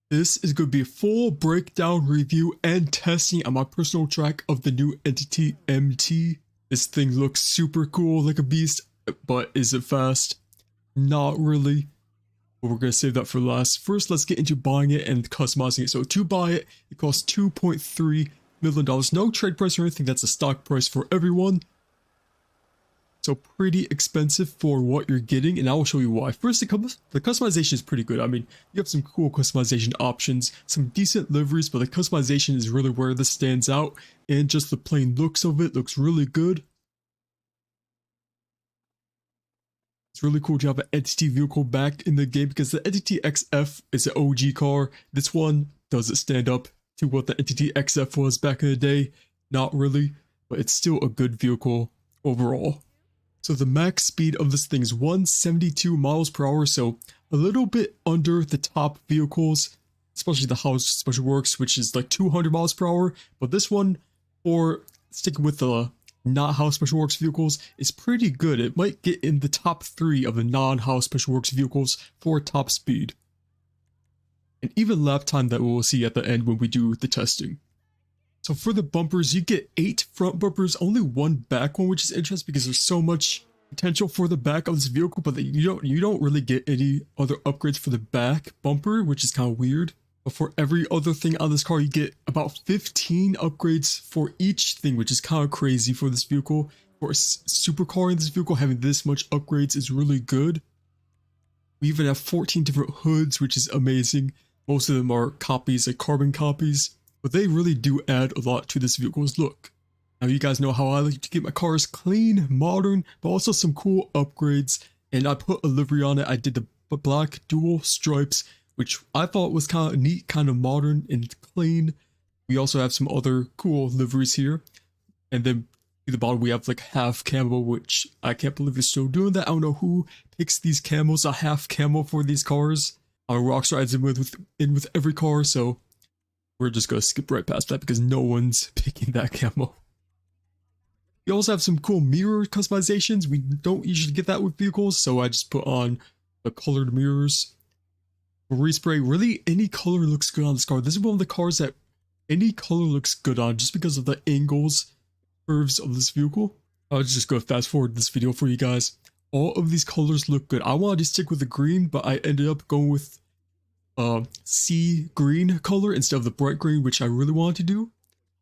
This is going to be a full breakdown, review, and testing on my personal track of the new Entity MT. This thing looks super cool like a beast, but is it fast? Not really. But we're going to save that for last. First, let's get into buying it and customizing it. So to buy it, it costs $2.3 million. No trade price or anything, that's a stock price for everyone. So pretty expensive for what you're getting, and I will show you why. First, the customization is pretty good. I mean, you have some cool customization options, some decent liveries, but the customization is really where this stands out, and just the plain looks of it looks really good. It's really cool to have an Entity vehicle back in the game because the Entity XF is an OG car. This one doesn't stand up to what the Entity XF was back in the day. Not really, but it's still a good vehicle overall. So the max speed of this thing is 172 miles per hour, so a little bit under the top vehicles, especially the House Special Works, which is like 200 miles per hour. But this one, for sticking with the not House Special Works vehicles, is pretty good. It might get in the top 3 of the non-House Special Works vehicles for top speed. And even lap time that we'll see at the end when we do the testing. So for the bumpers, you get 8 front bumpers, only 1 back one, which is interesting because there's so much potential for the back of this vehicle, but you don't really get any other upgrades for the back bumper, which is kind of weird. But for every other thing on this car, you get about 15 upgrades for each thing, which is kind of crazy for this vehicle. For a supercar in this vehicle, having this much upgrades is really good. We even have 14 different hoods, which is amazing. Most of them are copies, like carbon copies. But they really do add a lot to this vehicle's look. Now you guys know how I like to keep my cars clean, modern, but also some cool upgrades. And I put a livery on it. I did the black dual stripes, which I thought was kind of neat, kind of modern and clean. We also have some other cool liveries here. And then to the bottom we have like half camo, which I can't believe they're still doing that. I don't know who picks these camos, a half camo for these cars. Rockstar adds in with every car, so we're just going to skip right past that because no one's picking that camo. We also have some cool mirror customizations. We don't usually get that with vehicles, so I just put on the colored mirrors. For respray, really any color looks good on this car. This is one of the cars that any color looks good on just because of the angles, curves of this vehicle. I'll just go fast forward this video for you guys. All of these colors look good. I wanted to stick with the green, but I ended up going with sea green color instead of the bright green, which I really wanted to do.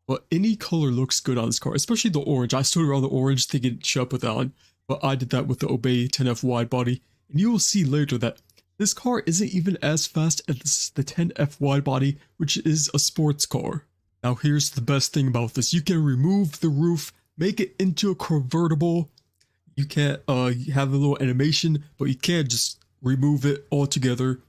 But any color looks good on this car, especially the orange. I stood around the orange thinking should I put that on, but I did that with the Obey 10F wide body. And you will see later that this car isn't even as fast as the 10F wide body, which is a sports car. Now here's the best thing about this. You can remove the roof, make it into a convertible. You can't have a little animation, but you can't just remove it altogether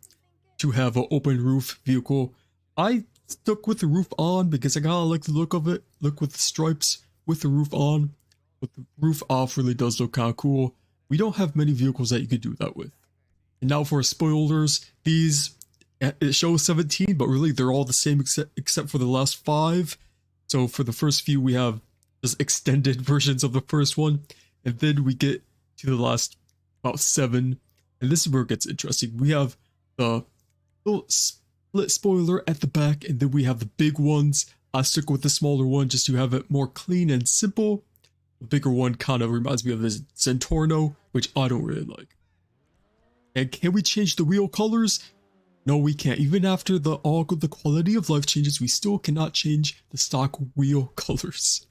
to have an open roof vehicle. I stuck with the roof on because I kind of like the look of it. Look with the stripes with the roof on. But the roof off really does look kind of cool. We don't have many vehicles that you could do that with. And now for spoilers, these, it shows 17, but really they're all the same except for the last 5. So for the first few, we have just extended versions of the first one. And then we get to the last about 7. And this is where it gets interesting. We have the little split spoiler at the back, and then we have the big ones. I stuck with the smaller one just to have it more clean and simple. The bigger one kind of reminds me of this Zentorno, which I don't really like. And can we change the wheel colors? No, we can't. Even after all the quality of life changes, we still cannot change the stock wheel colors.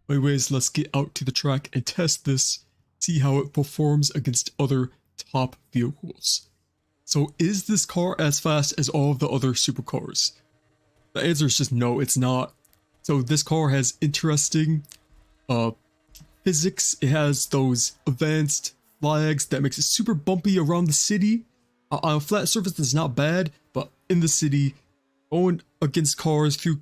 Anyways, let's get out to the track and test this, see how it performs against other top vehicles. So is this car as fast as all of the other supercars? The answer is just no, it's not. So this car has interesting physics. It has those advanced flags that makes it super bumpy around the city. On a flat surface it's not bad, but in the city, going against cars, through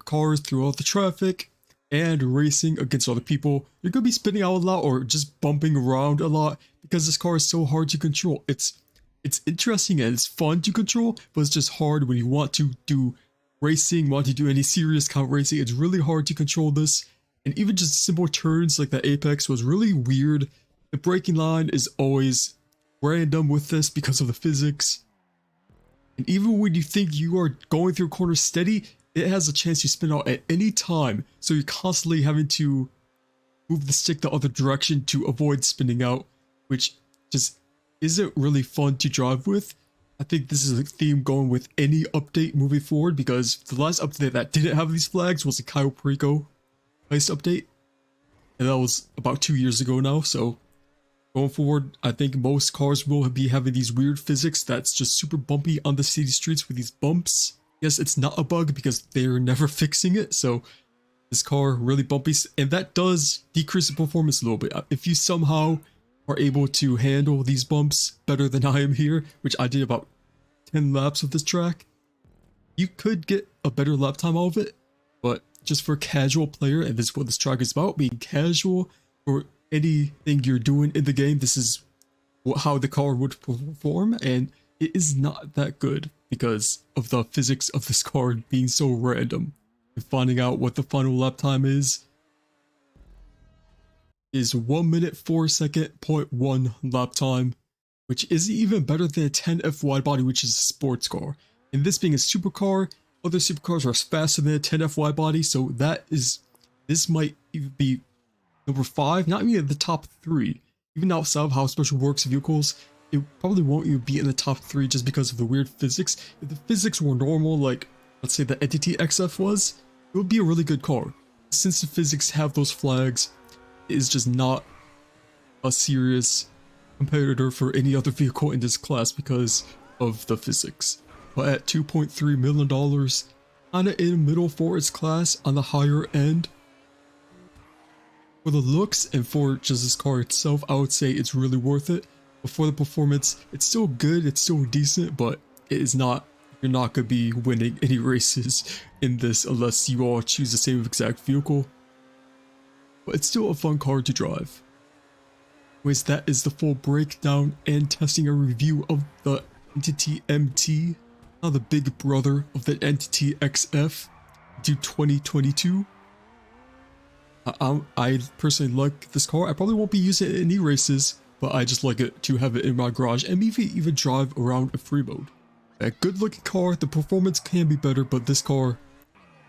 all the traffic, and racing against other people, you're going to be spinning out a lot or just bumping around a lot because this car is so hard to control. It's interesting and it's fun to control, but it's just hard when you want to do racing, want to do any serious kind of racing. It's really hard to control this. And even just simple turns like the apex was really weird. The braking line is always random with this because of the physics. And even when you think you are going through a corner steady, it has a chance to spin out at any time, so you're constantly having to move the stick the other direction to avoid spinning out, which just isn't really fun to drive with. I think this is a theme going with any update moving forward, because the last update that didn't have these flags was the Cayo Perico heist update, and that was about 2 years ago now. So going forward, I think most cars will be having these weird physics that's just super bumpy on the city streets with these bumps. Yes, it's not a bug because they're never fixing it, so this car really bumpy, and that does decrease the performance a little bit. If you somehow are able to handle these bumps better than I am here, which I did about 10 laps of this track, you could get a better lap time out of it. But just for a casual player, and this is what this track is about, being casual for anything you're doing in the game, this is how the car would perform, and it is not that good because of the physics of this car being so random. And finding out what the final lap time is 1 minute 4 second 0.1 lap time, which is even better than a 10F wide body, which is a sports car. And this being a supercar, other supercars are faster than a 10F wide body, so this might even be number 5, not even in the top 3. Even outside of how special works vehicles, it probably won't even be in the top 3 just because of the weird physics. If the physics were normal, like let's say the Entity XF was, it would be a really good car. Since the physics have those flags, it is just not a serious competitor for any other vehicle in this class because of the physics. But at $2.3 million, kinda in the middle for its class, on the higher end. For the looks and for just this car itself, I would say it's really worth it. But for the performance, it's still good, it's still decent, but it is not, you're not going to be winning any races in this unless you all choose the same exact vehicle. But it's still a fun car to drive. Anyways, that is the full breakdown and testing and review of the Entity MT, now the big brother of the Entity XF, to 2022. I personally like this car. I probably won't be using it in any races, but I just like it to have it in my garage and maybe even drive around a free mode. A good looking car, the performance can be better, but this car,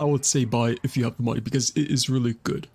I would say buy it if you have the money because it is really good.